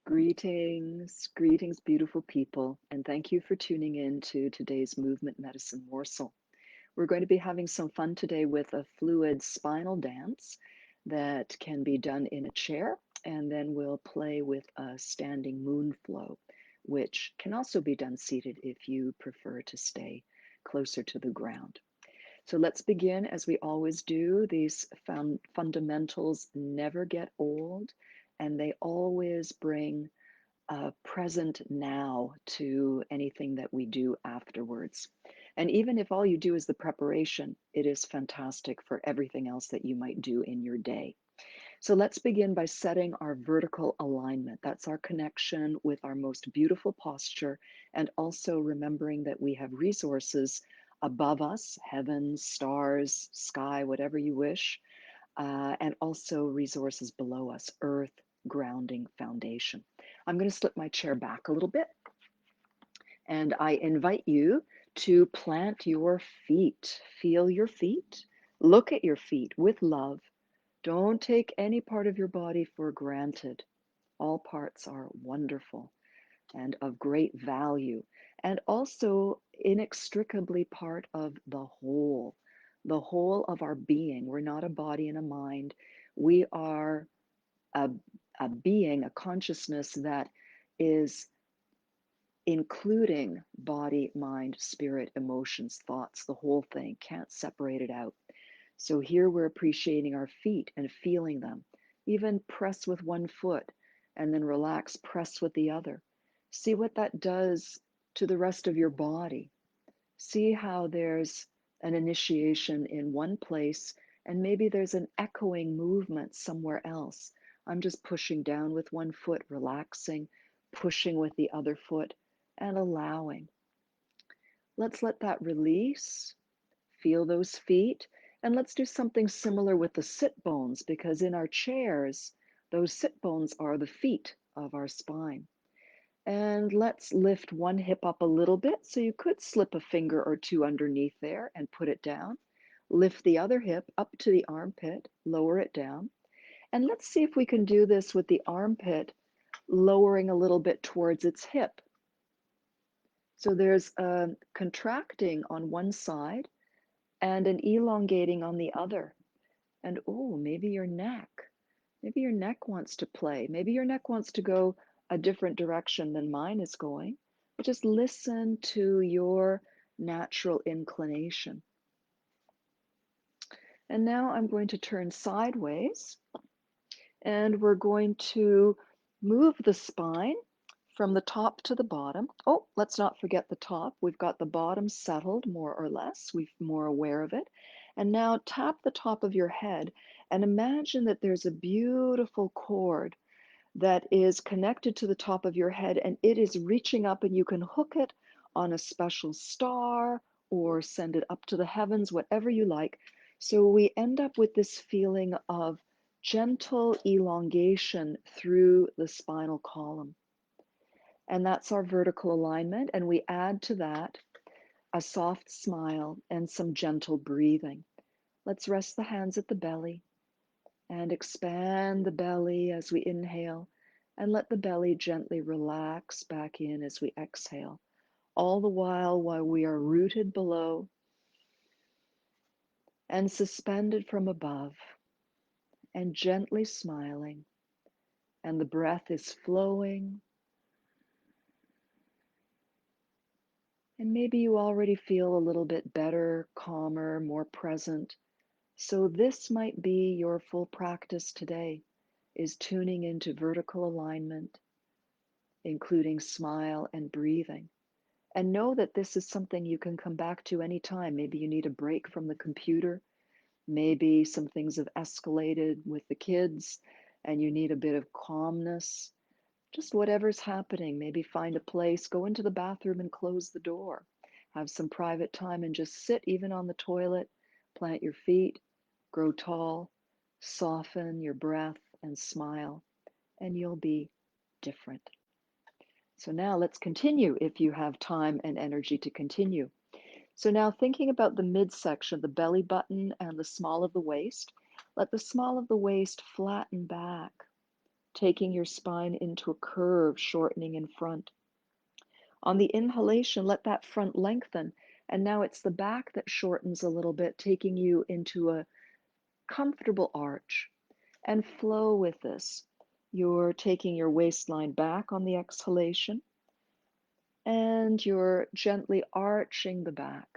Greetings, greetings, beautiful people, and thank you for tuning in to today's movement medicine Morsel. We're going to be having some fun today with a fluid spinal dance that can be done in a chair, and then we'll play with a standing moon flow, which can also be done seated if you prefer to stay closer to the ground. So let's begin as we always do. These fundamentals never get old, and they always bring present now to anything that we do afterwards. And even if all you do is the preparation, it is fantastic for everything else that you might do in your day. So let's begin by setting our vertical alignment. That's our connection with our most beautiful posture, and also remembering that we have resources above us, heavens, stars, sky, whatever you wish, and also resources below us, earth, grounding, foundation. I'm going to slip my chair back a little bit, and I invite you to plant your feet. Feel your feet. Look at your feet with love. Don't take any part of your body for granted. All parts are wonderful and of great value, and also inextricably part of the whole of our being. We're not a body and a mind. We are a, a being, a consciousness that is including body, mind, spirit, emotions, thoughts, the whole thing. Can't separate it out. So here we're appreciating our feet and feeling them. Even press with one foot and then relax, press with the other. See what that does to the rest of your body. See how there's an initiation in one place and maybe there's an echoing movement somewhere else. I'm just pushing down with one foot, relaxing, pushing with the other foot, and allowing. Let's let that release. Feel those feet. And let's do something similar with the sit bones, because in our chairs, those sit bones are the feet of our spine. And let's lift one hip up a little bit. So you could slip a finger or two underneath there and put it down. Lift the other hip up to the armpit, lower it down. And let's see if we can do this with the armpit lowering a little bit towards its hip. So there's a contracting on one side and an elongating on the other. And oh, maybe your neck. Maybe your neck wants to play. Maybe your neck wants to go a different direction than mine is going. But just listen to your natural inclination. And now I'm going to turn sideways, and we're going to move the spine from the top to the bottom. Oh, let's not forget the top. We've got the bottom settled more or less. We're more aware of it. And now tap the top of your head and imagine that there's a beautiful cord that is connected to the top of your head, and it is reaching up, and you can hook it on a special star or send it up to the heavens, whatever you like. So we end up with this feeling of gentle elongation through the spinal column. And that's our vertical alignment. And we add to that a soft smile and some gentle breathing. Let's rest the hands at the belly and expand the belly as we inhale, and let the belly gently relax back in as we exhale. All the while we are rooted below and suspended from above and gently smiling, and the breath is flowing. And maybe you already feel a little bit better, calmer, more present. So this might be your full practice today, is tuning into vertical alignment, including smile and breathing. And know that this is something you can come back to anytime. Maybe you need a break from the computer. Maybe some things have escalated with the kids and you need a bit of calmness. Just whatever's happening, maybe find a place, go into the bathroom and close the door. Have some private time and just sit even on the toilet, plant your feet, grow tall, soften your breath and smile, and you'll be different. So now let's continue if you have time and energy to continue. So now thinking about the midsection, the belly button and the small of the waist, let the small of the waist flatten back taking your spine into a curve, shortening in front. On the inhalation, let that front lengthen. And now it's the back that shortens a little bit, taking you into a comfortable arch. And flow with this. You're taking your waistline back on the exhalation, and you're gently arching the back.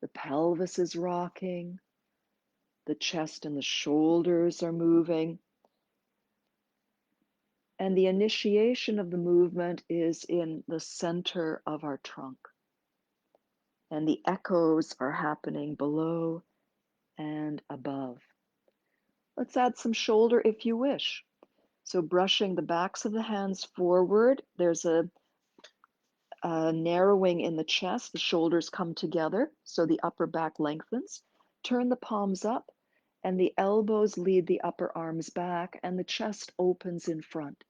The pelvis is rocking, the chest and the shoulders are moving, and the initiation of the movement is in the center of our trunk. And the echoes are happening below and above. Let's add some shoulder if you wish. So brushing the backs of the hands forward, there's a narrowing in the chest, the shoulders come together, so the upper back lengthens. Turn the palms up, and the elbows lead the upper arms back, and the chest opens in front.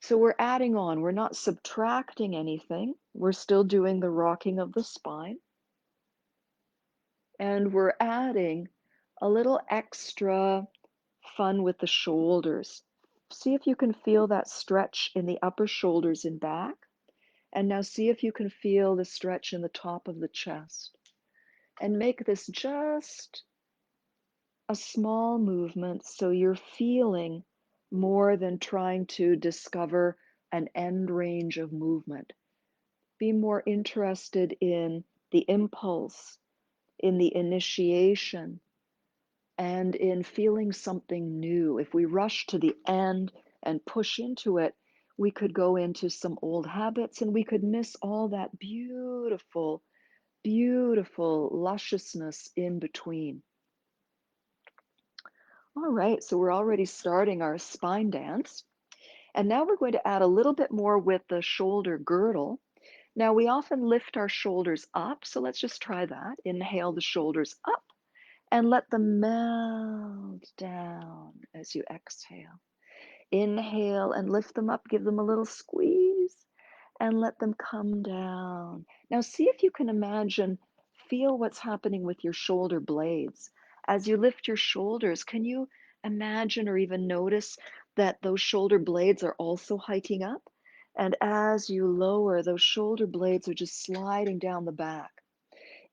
So we're adding on, we're not subtracting anything, we're still doing the rocking of the spine, and we're adding a little extra fun with the shoulders. See if you can feel that stretch in the upper shoulders and back. And now see if you can feel the stretch in the top of the chest. And make this just a small movement so you're feeling more than trying to discover an end range of movement. Be more interested in the impulse, in the initiation, and in feeling something new. If we rush to the end and push into it, we could go into some old habits and we could miss all that beautiful, beautiful lusciousness in between. All right, so we're already starting our spine dance. And now we're going to add a little bit more with the shoulder girdle. Now we often lift our shoulders up, so let's just try that. Inhale the shoulders up and let them melt down as you exhale. Inhale and lift them up, give them a little squeeze, and let them come down. Now see if you can imagine, feel what's happening with your shoulder blades. As you lift your shoulders, can you imagine or even notice that those shoulder blades are also hiking up? And as you lower, those shoulder blades are just sliding down the back.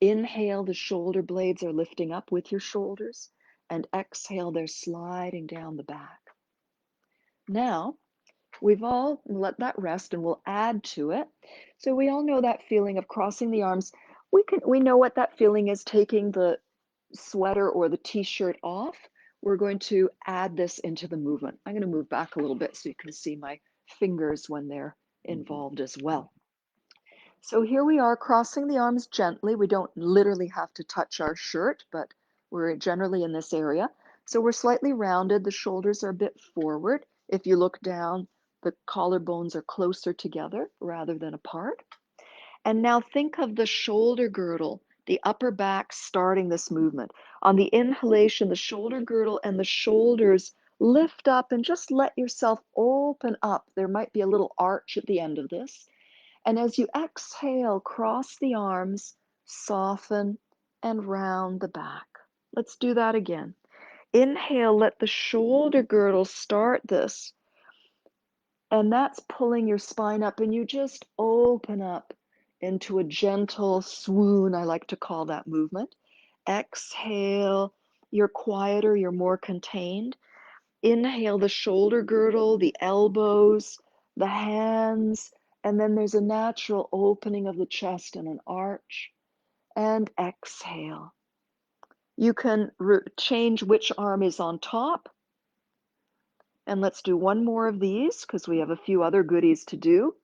Inhale, the shoulder blades are lifting up with your shoulders, and exhale, they're sliding down the back. Now, we've all let that rest and we'll add to it. So we all know that feeling of crossing the arms. We know what that feeling is, taking the sweater or the t-shirt off. We're going to add this into the movement. I'm going to move back a little bit so you can see my fingers when they're involved as well. So here we are crossing the arms gently. We don't literally have to touch our shirt, but we're generally in this area. So we're slightly rounded. The shoulders are a bit forward. If you look down, the collarbones are closer together rather than apart. And now think of the shoulder girdle, the upper back starting this movement. On the inhalation, the shoulder girdle and the shoulders lift up and just let yourself open up. There might be a little arch at the end of this. And as you exhale, cross the arms, soften, and round the back. Let's do that again. Inhale, let the shoulder girdle start this. And that's pulling your spine up, and you just open up into a gentle swoon, I like to call that movement. Exhale, you're quieter, you're more contained. Inhale, the shoulder girdle, the elbows, the hands, and then there's a natural opening of the chest and an arch. And exhale. You can change which arm is on top. And let's do one more of these because we have a few other goodies to do.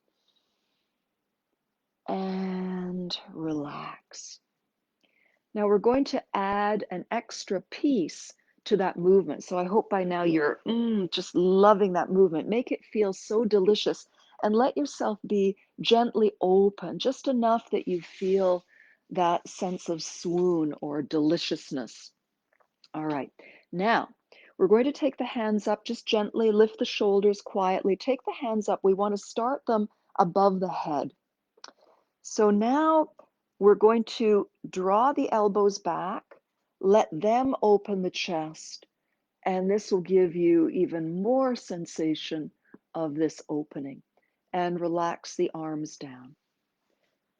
And relax. Now we're going to add an extra piece to that movement. So I hope by now you're just loving that movement. Make it feel so delicious and let yourself be gently open, just enough that you feel that sense of swoon or deliciousness. All right, now we're going to take the hands up, just gently lift the shoulders quietly. Take the hands up. We want to start them above the head. So now we're going to draw the elbows back, let them open the chest, And this will give you even more sensation of this opening. And relax the arms down.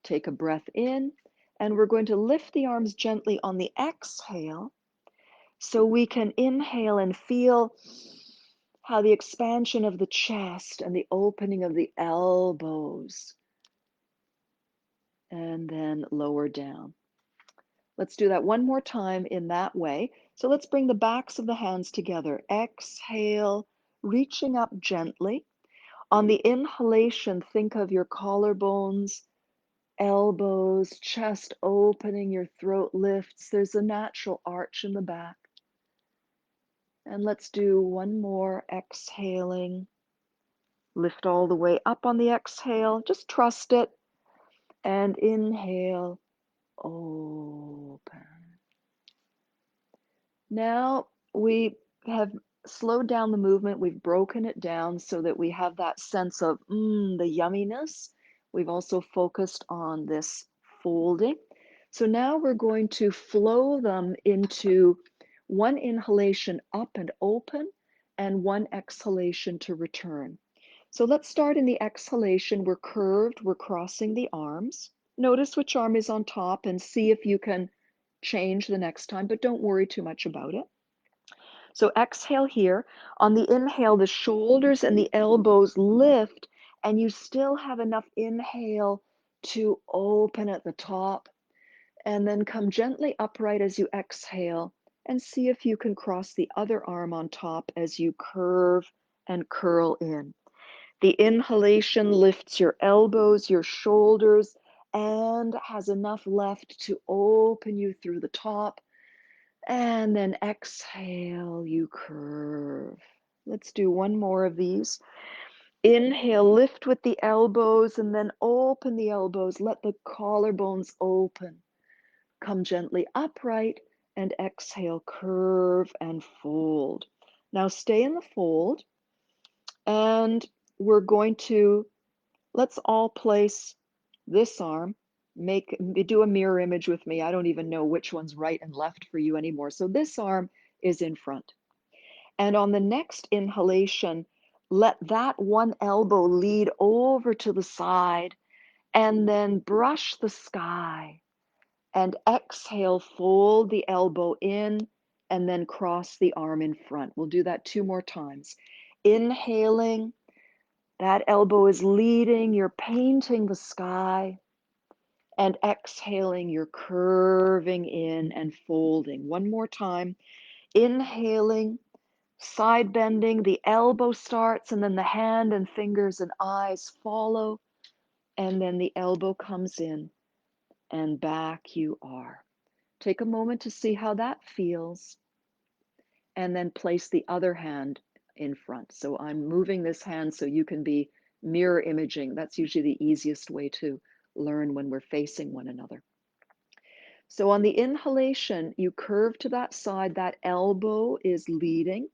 Take a breath in, and we're going to lift the arms gently on the exhale so we can inhale and feel how the expansion of the chest and the opening of the elbows, and then lower down. Let's do that one more time in that way. So let's bring the backs of the hands together. Exhale, reaching up gently. On the inhalation, think of your collarbones, elbows, chest opening, your throat lifts. There's a natural arch in the back. And let's do one more, exhaling. Lift all the way up on the exhale. Just trust it. And inhale, open. Now we have slowed down the movement. We've broken it down so that we have that sense of the yumminess. We've also focused on this folding. So now we're going to flow them into one inhalation up and open and one exhalation to return. So let's start in the exhalation. We're curved, we're crossing the arms. Notice which arm is on top and see if you can change the next time, but don't worry too much about it. So exhale here. On the inhale, the shoulders and the elbows lift, and you still have enough inhale to open at the top. And then come gently upright as you exhale, and see if you can cross the other arm on top as you curve and curl in. The inhalation lifts your elbows, your shoulders, and has enough left to open you through the top. And then exhale, you curve. Let's do one more of these. Inhale, lift with the elbows, and then open the elbows. Let the collarbones open. Come gently upright, and exhale, curve and fold. Now stay in the fold, and we're going to, let's all place this arm, do a mirror image with me. I don't even know which one's right and left for you anymore. So this arm is in front. And on the next inhalation, let that one elbow lead over to the side and then brush the sky. And exhale, fold the elbow in and then cross the arm in front. We'll do that 2 more times. Inhaling, that elbow is leading, you're painting the sky. And exhaling, you're curving in and folding. One more time. Inhaling, side bending, the elbow starts, and then the hand and fingers and eyes follow. And then the elbow comes in, and back you are. Take a moment to see how that feels. And then place the other hand in front. So I'm moving this hand so you can be mirror imaging. That's usually the easiest way to learn when we're facing one another. So on the inhalation, you curve to that side, that elbow is leading.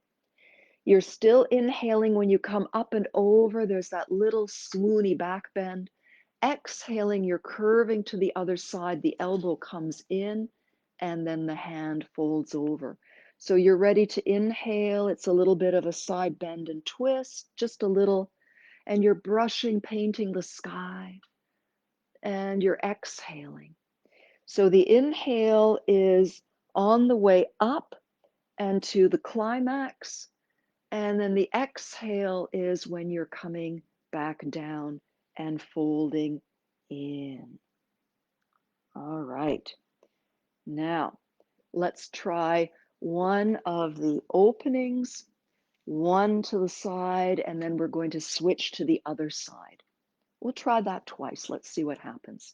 You're still inhaling when you come up and over, there's that little swoony back bend. Exhaling, you're curving to the other side, the elbow comes in, and then the hand folds over. So you're ready to inhale, it's a little bit of a side bend and twist, just a little, and you're brushing, painting the sky, and you're exhaling. So the inhale is on the way up and to the climax. And then the exhale is when you're coming back down and folding in. All right. Now, let's try one of the openings, one to the side, and then we're going to switch to the other side. We'll try that twice. Let's see what happens.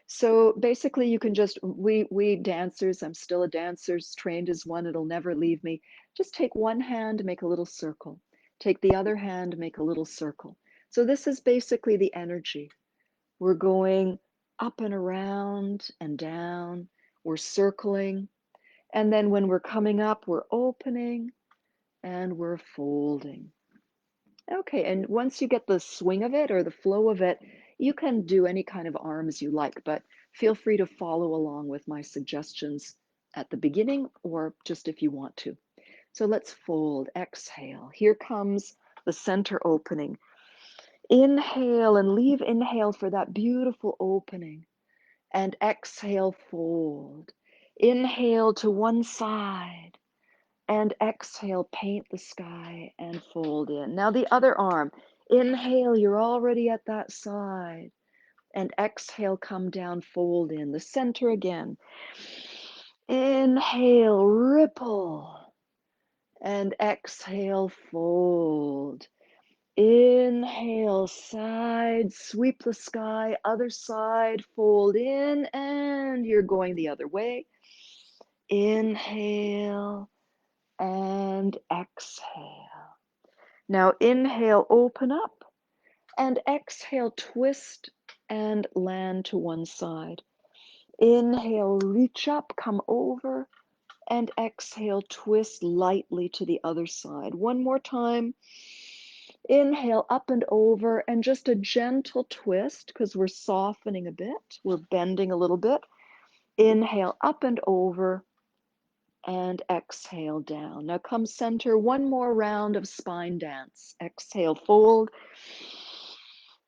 So basically you can just, we dancers, I'm still a dancer, trained as one, it'll never leave me. Just take one hand, make a little circle. Take the other hand, make a little circle. So this is basically the energy. We're going up and around and down. We're circling. And then when we're coming up, we're opening and we're folding. Okay, and once you get the swing of it or the flow of it, you can do any kind of arms you like, but feel free to follow along with my suggestions at the beginning or just if you want to. So let's fold, exhale. Here comes the center opening. Inhale and leave inhale for that beautiful opening. And exhale, fold. Inhale to one side. And exhale, paint the sky and fold in. Now the other arm. Inhale, you're already at that side. And exhale, come down, fold in. The center again. Inhale, ripple. And exhale, fold. Inhale, side, sweep the sky, other side, fold in, and you're going the other way. Inhale and exhale. Now inhale, open up, and exhale, twist and land to one side. Inhale, reach up, come over, and exhale, twist lightly to the other side. One more time. Inhale, up and over, and just a gentle twist because we're softening a bit. We're bending a little bit. Inhale, up and over, and exhale down. Now come center, one more round of spine dance. Exhale, fold.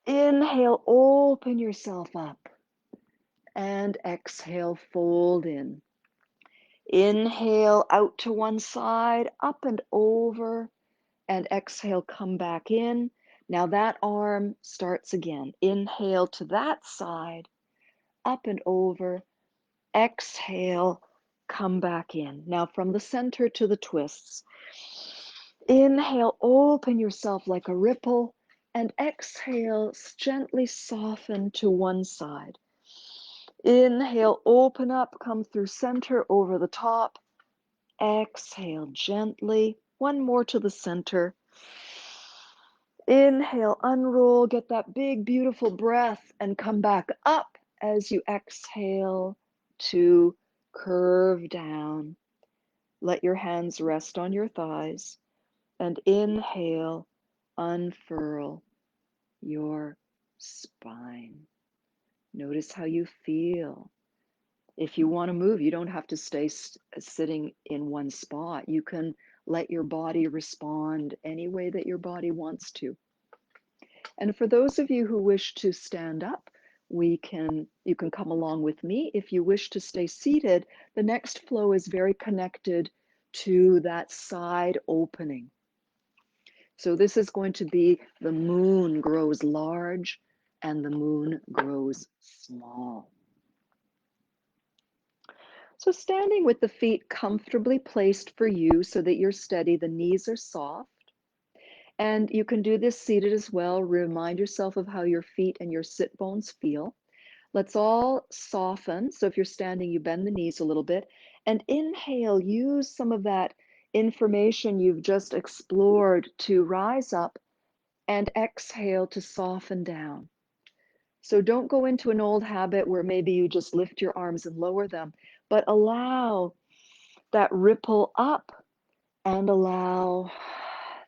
Inhale, open yourself up, and exhale, fold in. Inhale, out to one side, up and over, and exhale, come back in. Now that arm starts again. Inhale to that side, up and over. Exhale, come back in. Now from the center to the twists. Inhale, open yourself like a ripple, and exhale, gently soften to one side. Inhale, open up, come through center over the top. Exhale gently. One more to the center. Inhale, unroll, get that big, beautiful breath, and come back up as you exhale to curve down. Let your hands rest on your thighs, and inhale, unfurl your spine. Notice how you feel. If you want to move, you don't have to stay sitting in one spot. You can let your body respond any way that your body wants to. And for those of you who wish to stand up, you can come along with me. If you wish to stay seated, the next flow is very connected to that side opening. So this is going to be the moon grows large and the moon grows small. So standing with the feet comfortably placed for you so that you're steady, the knees are soft. And you can do this seated as well. Remind yourself of how your feet and your sit bones feel. Let's all soften. So if you're standing, you bend the knees a little bit. And inhale, use some of that information you've just explored to rise up, and exhale to soften down. So don't go into an old habit where maybe you just lift your arms and lower them, but allow that ripple up and allow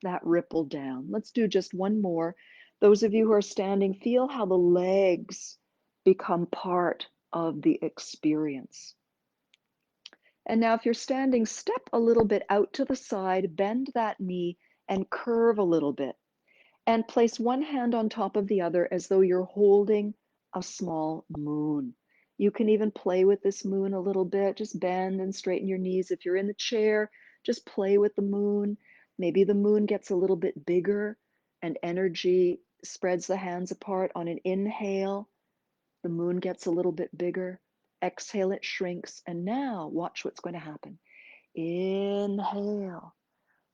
that ripple down. Let's do just one more. Those of you who are standing, feel how the legs become part of the experience. And now if you're standing, step a little bit out to the side, bend that knee, and curve a little bit. And place one hand on top of the other as though you're holding a small moon. You can even play with this moon a little bit. Just bend and straighten your knees. If you're in the chair, just play with the moon. Maybe the moon gets a little bit bigger and energy spreads the hands apart. On an inhale, the moon gets a little bit bigger. Exhale, it shrinks. And now watch what's going to happen. Inhale,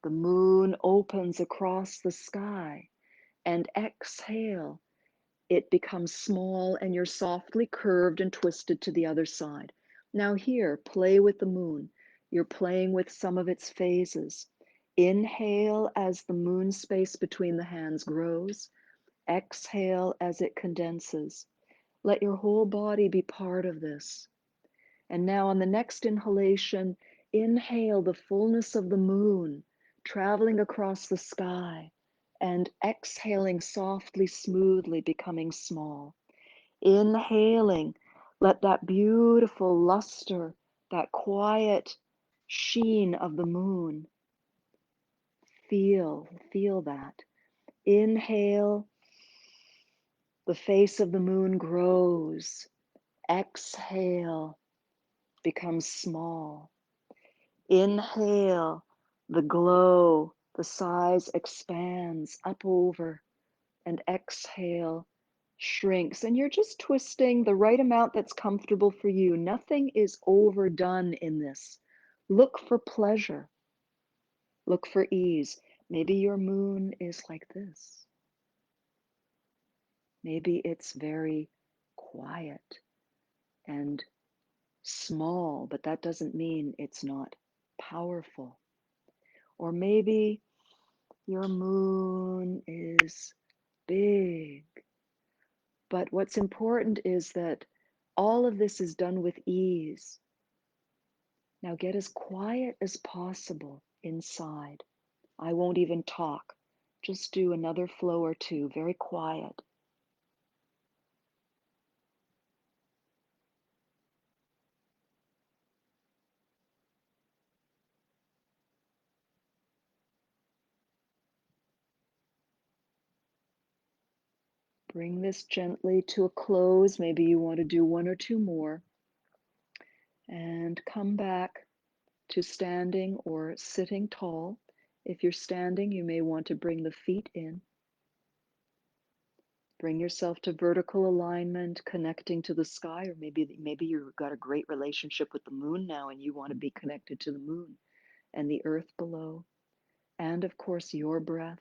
the moon opens across the sky. And exhale, it becomes small and you're softly curved and twisted to the other side. Now here, play with the moon. You're playing with some of its phases. Inhale as the moon space between the hands grows. Exhale as it condenses. Let your whole body be part of this. And now on the next inhalation, inhale the fullness of the moon traveling across the sky, and exhaling softly, smoothly, becoming small. Inhaling, let that beautiful luster, that quiet sheen of the moon Feel that. Inhale, the face of the moon grows. Exhale, becomes small. Inhale, the glow, the size expands up over, and exhale, shrinks. And you're just twisting the right amount that's comfortable for you. Nothing is overdone in this. Look for pleasure, look for ease. Maybe your moon is like this. Maybe it's very quiet and small, but that doesn't mean it's not powerful. Or maybe your moon is big. But what's important is that all of this is done with ease. Now get as quiet as possible inside. I won't even talk. Just do another flow or two, very quiet. Bring this gently to a close. Maybe you want to do one or two more. And come back to standing or sitting tall. If you're standing, you may want to bring the feet in. Bring yourself to vertical alignment, connecting to the sky, or maybe you've got a great relationship with the moon now and you want to be connected to the moon and the earth below, and of course your breath.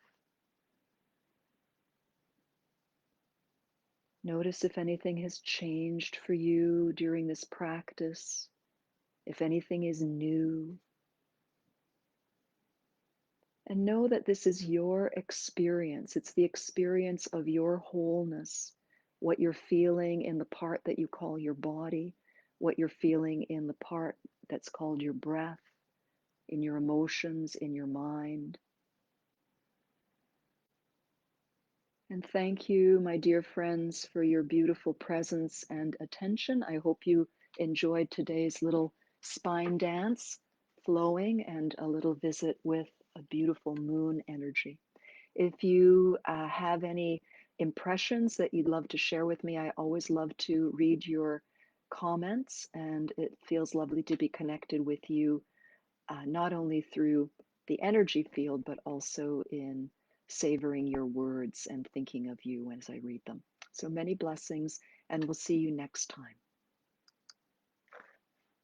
Notice if anything has changed for you during this practice, if anything is new. And know that this is your experience. It's the experience of your wholeness, what you're feeling in the part that you call your body, what you're feeling in the part that's called your breath, in your emotions, in your mind. And thank you, my dear friends, for your beautiful presence and attention. I hope you enjoyed today's little spine dance, flowing, and a little visit with a beautiful moon energy. If you have any impressions that you'd love to share with me, I always love to read your comments, and it feels lovely to be connected with you, not only through the energy field, but also in savoring your words and thinking of you as I read them. So many blessings, and we'll see you next time.